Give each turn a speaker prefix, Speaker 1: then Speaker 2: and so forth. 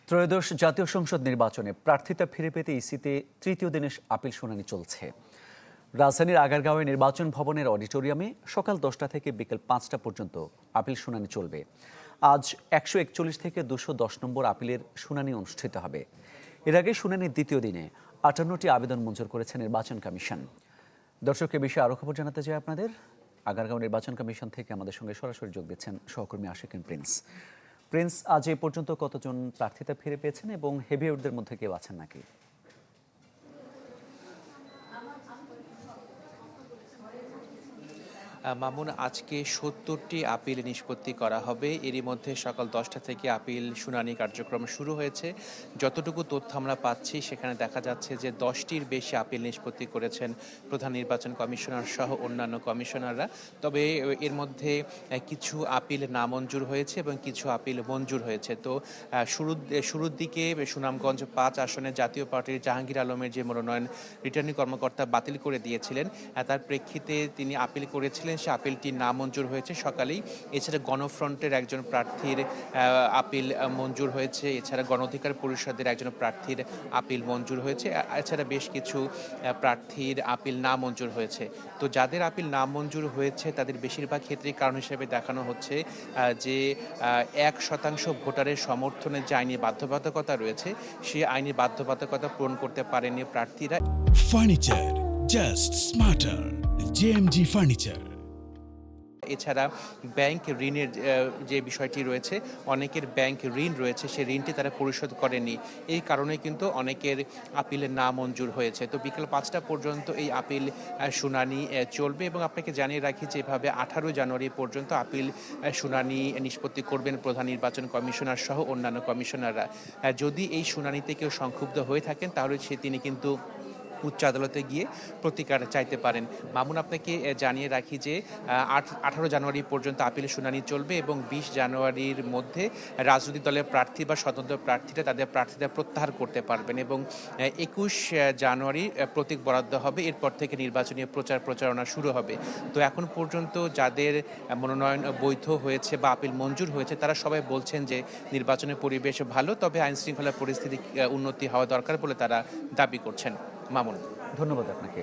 Speaker 1: ত্রয়োদশ জাতীয় সংসদ নির্বাচনে প্রার্থিতা ফিরে পেতে ইসিতে তৃতীয় দিনের আপিল শুনানি চলছে। রাজধানীর আগারগাঁওয়ে নির্বাচন ভবনের অডিটোরিয়ামে সকাল 10টা থেকে বিকেল 5টা পর্যন্ত আপিল শুনানি চলবে। আজ 141 থেকে 210 নম্বর আপিলের শুনানি অনুষ্ঠিত হবে। এর আগে শুনানির দ্বিতীয় দিনে 58টি আবেদন মঞ্জুর করেছে নির্বাচন কমিশন। দর্শক, এ বিষয়ে আরও খবর জানাতে চাই আপনাদের। আগারগাঁও নির্বাচন কমিশন থেকে আমাদের সঙ্গে সরাসরি যোগ দিচ্ছেন সহকর্মী আশিকিন প্রিন্স। আজ এ পর্যন্ত কতজন প্রার্থিতা ফিরে পেয়েছেন এবং হেভিওয়েটদের মধ্যে কেউ আছেন নাকি?
Speaker 2: মামুন, আজকে 70টি আপিল নিষ্পত্তি করা হবে। এরই মধ্যে সকাল 10টা থেকে আপিল শুনানি কার্যক্রম শুরু হয়েছে। যতটুকু তথ্য আমরা পাচ্ছি সেখানে দেখা যাচ্ছে যে 10টির বেশি আপিল নিষ্পত্তি করেছেন প্রধান নির্বাচন কমিশনার সহ অন্যান্য কমিশনাররা। তবে এর মধ্যে কিছু আপিল নামঞ্জুর হয়েছে এবং কিছু আপিল মঞ্জুর হয়েছে। তো শুরুর দিকে সুনামগঞ্জ 5 আসনে জাতীয় পার্টির জাহাঙ্গীর আলমের যে মনোনয়ন রিটার্নিং কর্মকর্তা বাতিল করে দিয়েছিলেন, তার প্রেক্ষিতে তিনি আপিল করেছিলেন। সে আপিলটি নামঞ্জুর হয়েছে সকালেই। এছাড়া গণফ্রন্টের একজন প্রার্থীর আপিল মঞ্জুর হয়েছে। এছাড়া গণ অধিকার পরিষদের একজন প্রার্থীর আপিল মঞ্জুর হয়েছে। এছাড়া বেশ কিছু প্রার্থীর আপিল নামঞ্জুর হয়েছে। তো যাদের আপিল নামঞ্জুর হয়েছে তাদের বেশিরভাগ ক্ষেত্রেই কারণ হিসেবে দেখানো হচ্ছে যে 1% ভোটারের সমর্থনের যে আইনি বাধ্যবাধকতা রয়েছে, সেই আইনি বাধ্যবাধকতা পূরণ করতে পারেনি প্রার্থীরা।
Speaker 3: Furniture just smarter, JMG furniture.
Speaker 2: এছাড়া ব্যাংক ঋণের যে বিষয়টি রয়েছে, অনেকের ব্যাংক ঋণ রয়েছে, সেই ঋণটি তারা পরিশোধ করেনি। এই কারণে কিন্তু অনেকের আপিলের নামঞ্জুর হয়েছে। তো বিকেল 5টা পর্যন্ত এই আপিল শুনানি চলবে এবং আপনাকে জানিয়ে রাখি যে এভাবে 18 জানুয়ারি পর্যন্ত আপিল শুনানি নিষ্পত্তি করবেন প্রধান নির্বাচন কমিশনার সহ অন্যান্য কমিশনাররা। যদি এই শুনানিতে কেউ সংক্ষুব্ধ হয়ে থাকেন তাহলে তিনি কিন্তু উচ্চ আদালতে গিয়ে প্রতিকার চাইতে পারেন। মামুন, আপনাকে জানিয়ে রাখি যে 18 জানুয়ারি পর্যন্ত আপিল শুনানি চলবে এবং 20 জানুয়ারির মধ্যে রাজনৈতিক দলের প্রার্থী বা স্বতন্ত্র প্রার্থীরা তাদের প্রার্থীতা প্রত্যাহার করতে পারবেন এবং 21 জানুয়ারি প্রতীক বরাদ্দ হবে। এরপর থেকে নির্বাচনী প্রচারণা শুরু হবে। তো এখন পর্যন্ত যাদের মনোনয়ন বৈধ হয়েছে বা আপিল মঞ্জুর হয়েছে তারা সবাই বলছেন যে নির্বাচনের পরিবেশ ভালো, তবে আইনশৃঙ্খলা পরিস্থিতি উন্নতি হওয়া দরকার বলে তারা দাবি করছেন। মামুন,
Speaker 1: ধন্যবাদ আপনাকে।